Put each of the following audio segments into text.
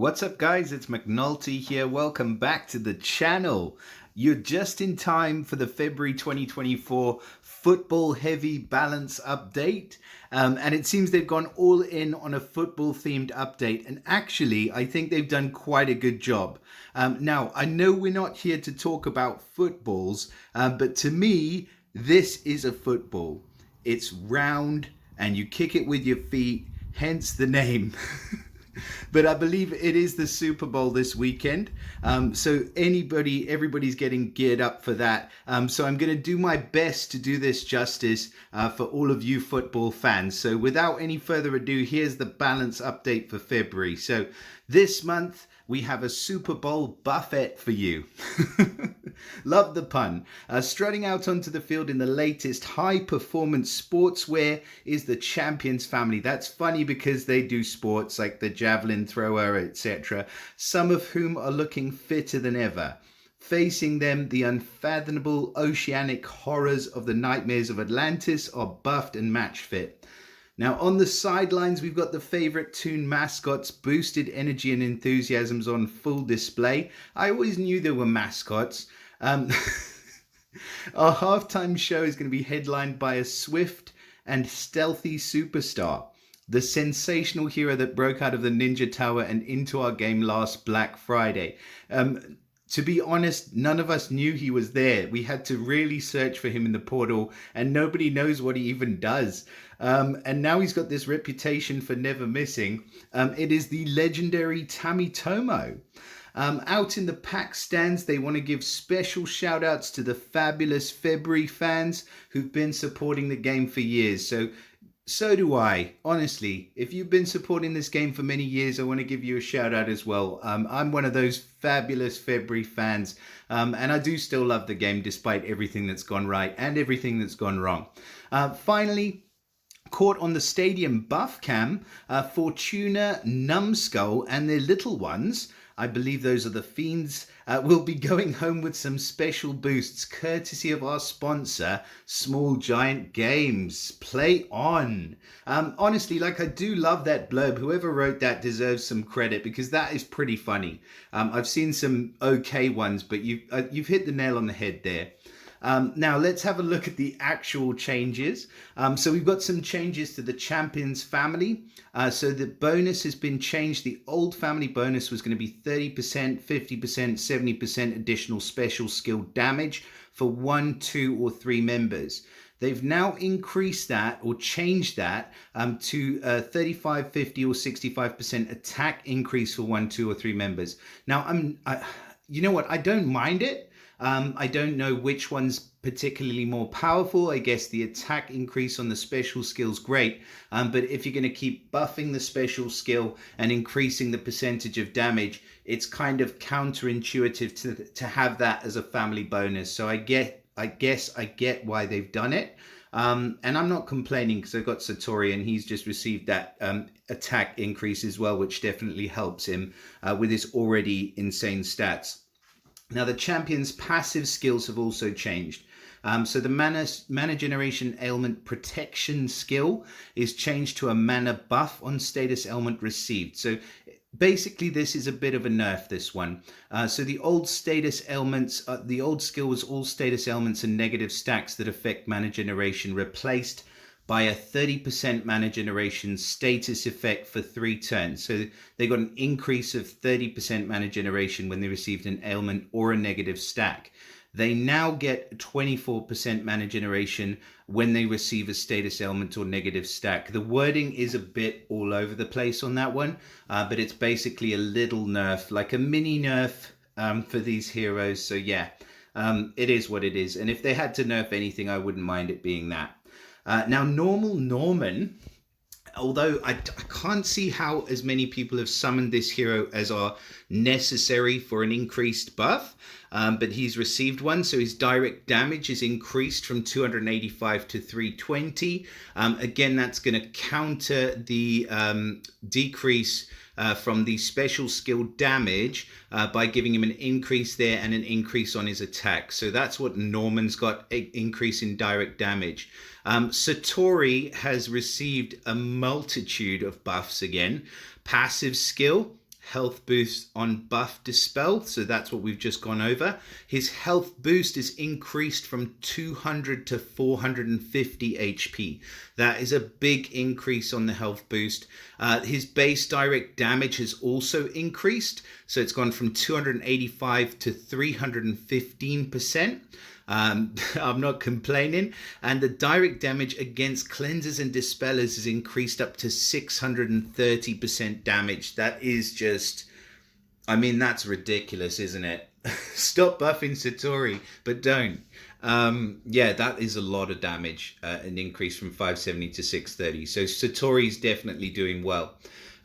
What's up, guys? It's McNulty here. Welcome back to the channel. You're just in time for the February 2024 football heavy balance update. And it seems they've gone all in on a football themed update. And actually, I think they've done quite a good job. Now, I know we're not here to talk about footballs, but to me, this is a football. It's round and you kick it with your feet, hence the name. But I believe it is the Super Bowl this weekend. So everybody's getting geared up for that. So I'm going to do my best to do this justice for all of you football fans. So without any further ado, here's the balance update for February. So this month, we have a Super Bowl Buff-et for you. Love the pun. Strutting out onto the field in the latest high-performance sportswear is the Champions family. That's funny because they do sports like the javelin thrower, etc., some of whom are looking fitter than ever. Facing them, the unfathomable oceanic horrors of the nightmares of Atlantis are buffed and match fit. Now, on the sidelines, we've got the favorite Toon mascots, boosted energy and enthusiasms on full display. I always knew there were mascots. Our halftime show is going to be headlined by a swift and stealthy superstar, the sensational hero that broke out of the Ninja Tower and into our game last Black Friday. To be honest, none of us knew he was there. We had to really search for him in the portal, and nobody knows what he even does. And now he's got this reputation for never missing. It is the legendary Tamitomo. Out in the pack stands, they want to give special shout outs to the fabulous February fans who've been supporting the game for years. So do I. Honestly, if you've been supporting this game for many years, I want to give you a shout out as well. I'm one of those fabulous February fans, and I do still love the game despite everything that's gone right and everything that's gone wrong. Finally, caught on the stadium buff cam, Fortuna, Numbskull, and their little ones, I believe those are the Fiends, will be going home with some special boosts courtesy of our sponsor, Small Giant Games. Play on. Honestly, I do love that blurb. Whoever wrote that deserves some credit because that is pretty funny. I've seen some okay ones, but you've hit the nail on the head there. Now let's have a look at the actual changes. So we've got some changes to the Champions family. So the bonus has been changed. The old family bonus was going to be 30%, 50%, 70% additional special skill damage for 1, 2, or 3 members. They've now increased that or changed that to 35, 50, or 65% attack increase for 1, 2, or 3 members. Now, you know what? I don't mind it. I don't know which one's particularly more powerful. I guess the attack increase on the special skill's great. But if you're going to keep buffing the special skill and increasing the percentage of damage, it's kind of counterintuitive to have that as a family bonus. So I guess I get why they've done it. And I'm not complaining because I've got Satori and he's just received that attack increase as well, which definitely helps him with his already insane stats. Now, the Champion's passive skills have also changed. So the mana generation ailment protection skill is changed to a mana buff on status ailment received. So basically, this is a bit of a nerf, this one. So the old status ailments, the old skill was all status ailments and negative stacks that affect mana generation, replaced by a 30% mana generation status effect for 3 turns. So they got an increase of 30% mana generation when they received an ailment or a negative stack. They now get 24% mana generation when they receive a status ailment or negative stack. The wording is a bit all over the place on that one, but it's basically a little nerf, like a mini nerf for these heroes. So yeah, it is what it is. And if they had to nerf anything, I wouldn't mind it being that. Now, normal Norman, although I can't see how as many people have summoned this hero as are necessary for an increased buff, but he's received one, so his direct damage is increased from 285 to 320. Again, that's going to counter the decrease from the special skill damage by giving him an increase there and an increase on his attack. So that's what Norman's got, an increase in direct damage. Satori has received a multitude of buffs again. Passive skill health boost on buff dispel, so that's what we've just gone over. His health boost is increased from 200 to 450 HP. That is a big increase on the health boost. His base direct damage has also increased, so it's gone from 285 to 315%. I'm not complaining. And the direct damage against cleansers and dispellers is increased up to 630% damage. That is just, I mean, that's ridiculous, isn't it? Stop buffing Satori, but don't. Yeah, that is a lot of damage, an increase from 570 to 630. So Satori's definitely doing well.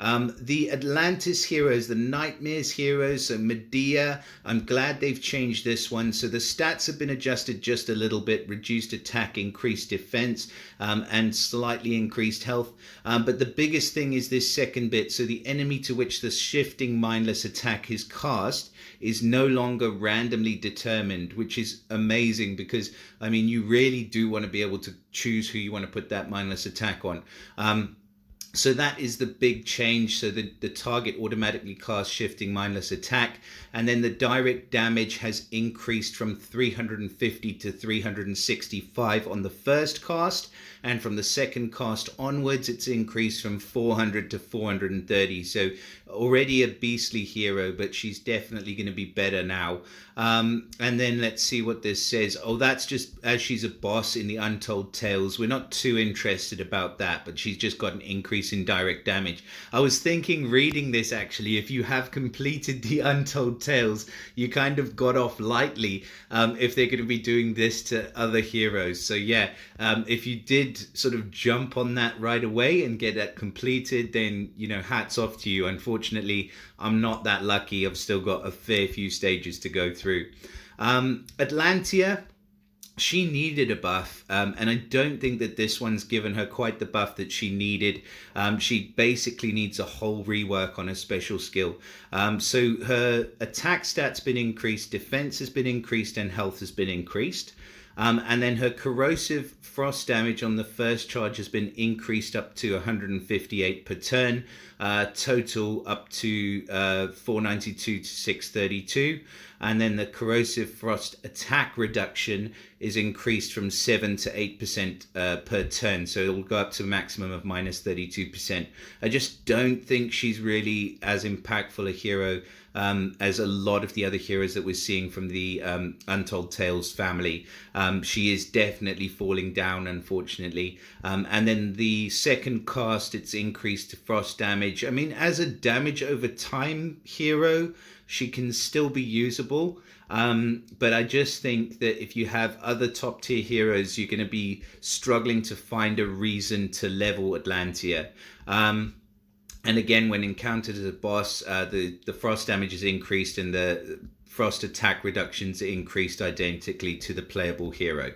The Atlantis heroes, the Nightmares heroes, so Medea, I'm glad they've changed this one. So the stats have been adjusted just a little bit, reduced attack, increased defense, and slightly increased health. But the biggest thing is this second bit. So the enemy to which the shifting mindless attack is cast is no longer randomly determined, which is amazing because, I mean, you really do want to be able to choose who you want to put that mindless attack on. So that is the big change. So the target automatically casts shifting mindless attack, and then the direct damage has increased from 350 to 365 on the first cast, and from the second cast onwards it's increased from 400 to 430. So already a beastly hero, but she's definitely going to be better now. And then let's see what this says. Oh, that's just as she's a boss in the Untold Tales. We're not too interested about that, but she's just got an increase in direct damage. I was thinking reading this, actually, if you have completed the Untold Tales, you kind of got off lightly if they're going to be doing this to other heroes. So yeah, if you did sort of jump on that right away and get that completed, then, you know, hats off to you. Unfortunately, I'm not that lucky. I've still got a fair few stages to go through. Atlantia, she needed a buff, and I don't think that this one's given her quite the buff that she needed. She basically needs a whole rework on her special skill. So her attack stat's been increased, defense has been increased, and health has been increased. And then her corrosive frost damage on the first charge has been increased up to 158 per turn, total up to 492 to 632. And then the corrosive frost attack reduction is increased from 7 to 8% per turn. So it will go up to a maximum of minus 32%. I just don't think she's really as impactful a hero as a lot of the other heroes that we're seeing from the Untold Tales family. She is definitely falling down, unfortunately. And then the second cast, it's increased to frost damage. I mean, as a damage over time hero, she can still be usable. But I just think that if you have other top tier heroes, you're going to be struggling to find a reason to level Atlantia. And again, when encountered as a boss, the frost damage is increased and the frost attack reductions increased identically to the playable hero.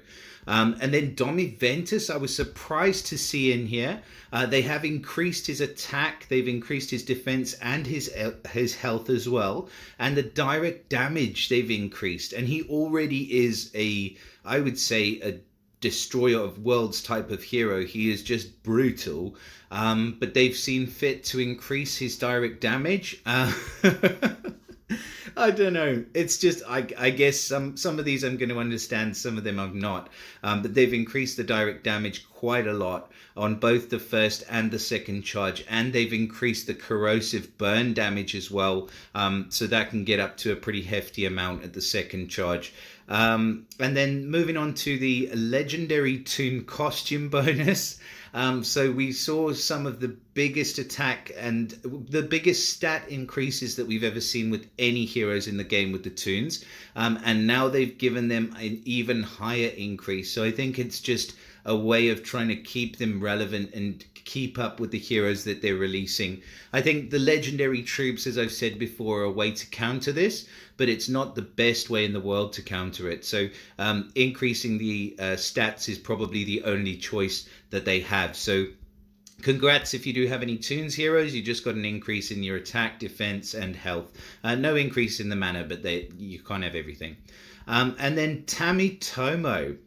And then Domiventus, I was surprised to see in here. They have increased his attack, they've increased his defense and his health as well. And the direct damage they've increased. And he already is I would say, a destroyer of worlds type of hero. He is just brutal. But they've seen fit to increase his direct damage. I don't know. It's just, I guess some of these I'm going to understand, some of them I'm not. But they've increased the direct damage quite a lot on both the first and the second charge. And they've increased the corrosive burn damage as well. So that can get up to a pretty hefty amount at the second charge. And then moving on to the legendary toon costume bonus. So we saw some of the biggest attack and the biggest stat increases that we've ever seen with any heroes in the game with the toons. And now they've given them an even higher increase. So I think it's just a way of trying to keep them relevant and keep up with the heroes that they're releasing. I think the legendary troops, as I've said before, are a way to counter this, but it's not the best way in the world to counter it. So increasing the stats is probably the only choice that they have. So congrats if you do have any toons heroes. You just got an increase in your attack, defense, and health. No increase in the mana, but you can't have everything. And then Tamitomo.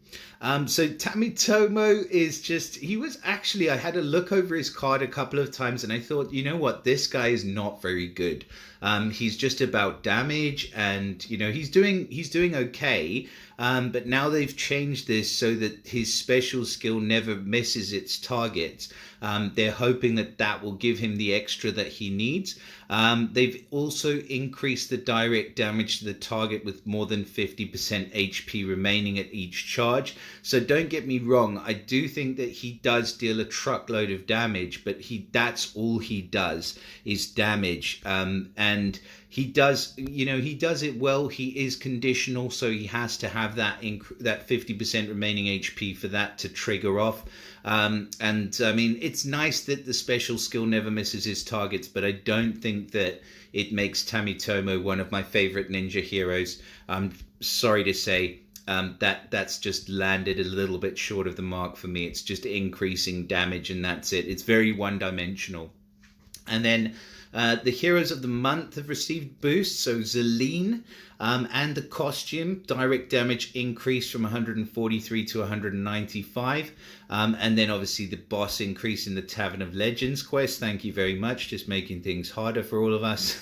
So Tamitomo is just, he was actually, I had a look over his card a couple of times and I thought, you know what, this guy is not very good. He's just about damage and, you know, he's doing okay. But now they've changed this so that his special skill never misses its target. They're hoping that that will give him the extra that he needs. They've also increased the direct damage to the target with more than 50% HP remaining at each charge. So don't get me wrong, I do think that he does deal a truckload of damage, but that's all he does is damage. And he does, you know, he does it well. He is conditional, so he has to have that 50% remaining HP for that to trigger off. And I mean, it's nice that the special skill never misses his targets, but I don't think that it makes Tamitomo one of my favorite ninja heroes. I'm sorry to say, that's just landed a little bit short of the mark for me. It's just increasing damage and that's it. It's very one-dimensional. And then the heroes of the month have received boosts. So Zelene and the costume, direct damage increased from 143 to 195. And then obviously the boss increase in the Tavern of Legends quest. Thank you very much. Just making things harder for all of us.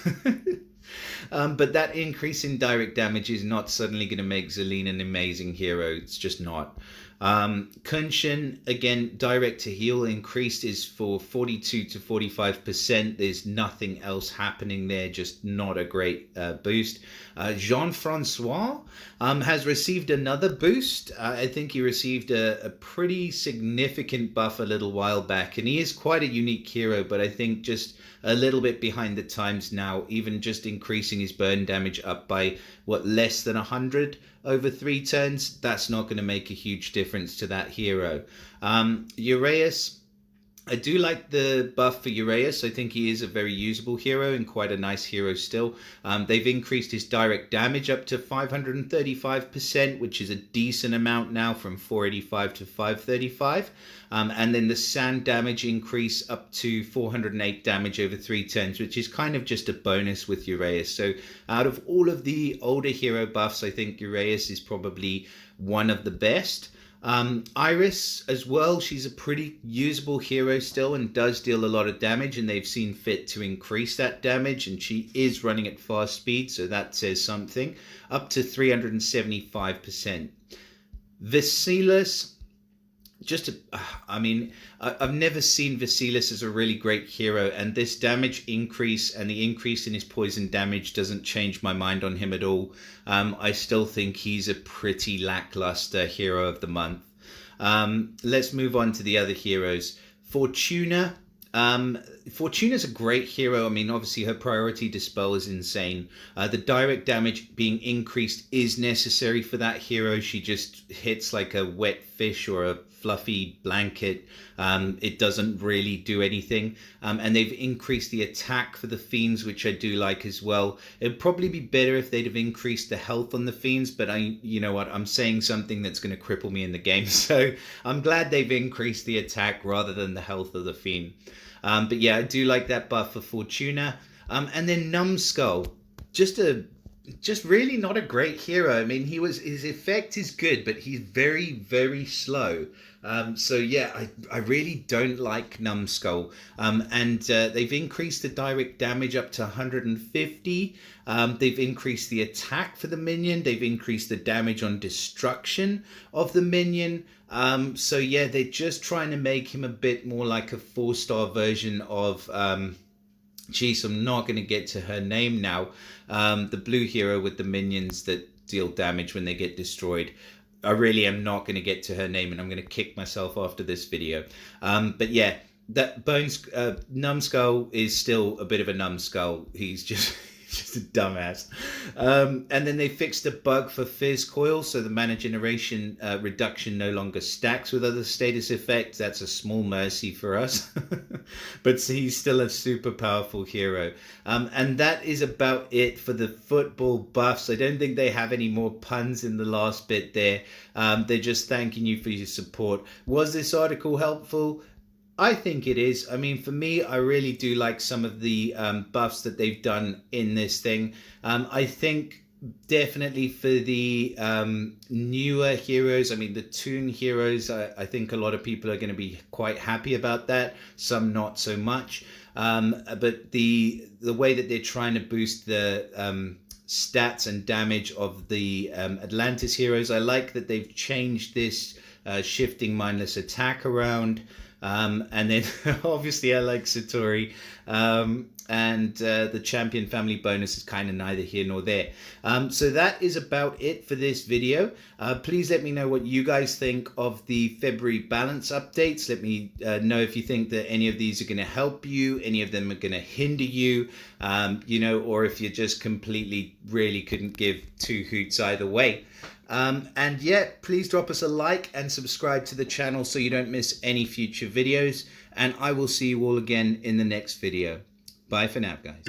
But that increase in direct damage is not suddenly going to make Zelene an amazing hero. It's just not. Kunshin, again, direct to heal increased is for 42 to 45%. There's nothing else happening there, just not a great boost. Jean-Francois has received another boost. I think he received a pretty significant buff a little while back, and he is quite a unique hero, but I think just a little bit behind the times now, even just increasing his burn damage up by, less than 100 over 3 turns. That's not going to make a huge difference to that hero. Uraeus, I do like the buff for Uraeus. I think he is a very usable hero and quite a nice hero still. They've increased his direct damage up to 535%, which is a decent amount now, from 485 to 535. And then the sand damage increase up to 408 damage over 3 turns, which is kind of just a bonus with Uraeus. So out of all of the older hero buffs, I think Uraeus is probably one of the best. Iris as well, she's a pretty usable hero still and does deal a lot of damage, and they've seen fit to increase that damage, and she is running at fast speed, so that says something, up to 375%. Vasilis, I've never seen Vasilis as a really great hero, and this damage increase and the increase in his poison damage doesn't change my mind on him at all. I still think he's a pretty lackluster hero of the month. Let's move on to the other heroes. Fortuna. Fortuna's a great hero. I mean, obviously her priority dispel is insane. The direct damage being increased is necessary for that hero. She just hits like a wet fish or a fluffy blanket. It doesn't really do anything. And they've increased the attack for the fiends, which I do like as well. It'd probably be better if they'd have increased the health on the fiends, but you know what, I'm saying something that's going to cripple me in the game. So I'm glad they've increased the attack rather than the health of the fiend. But yeah, I do like that buff for Fortuna. And then Numbskull, just really not a great hero. I mean, his effect is good, but he's very, very slow. So yeah, I really don't like Numbskull. And they've increased the direct damage up to 150. They've increased the attack for the minion. They've increased the damage on destruction of the minion. So yeah, they're just trying to make him a bit more like a 4-star version of... Jeez, I'm not going to get to her name now. The blue hero with the minions that deal damage when they get destroyed. I really am not going to get to her name, and I'm going to kick myself after this video. But yeah, that Numbskull is still a bit of a numbskull. He's just a dumbass. And then they fixed a bug for Fizz Coil, so the mana generation reduction no longer stacks with other status effects. That's a small mercy for us. But he's still a super powerful hero. And that is about it for the football buffs. I don't think they have any more puns in the last bit there. They're just thanking you for your support. Was this article helpful? I think it is. I mean, for me, I really do like some of the buffs that they've done in this thing. I think Definitely for the newer heroes. I mean, the Toon heroes, I think a lot of people are going to be quite happy about that. Some not so much. But the way that they're trying to boost the stats and damage of the Atlantis heroes, I like that they've changed this shifting mindless attack around. And then obviously I like Satori. And the champion family bonus is kind of neither here nor there. So that is about it for this video. Please let me know what you guys think of the February balance updates. Let me know if you think that any of these are going to help you, any of them are going to hinder you, you know, or if you just completely really couldn't give two hoots either way. And yeah, please drop us a like and subscribe to the channel so you don't miss any future videos. And I will see you all again in the next video. Bye for now, guys.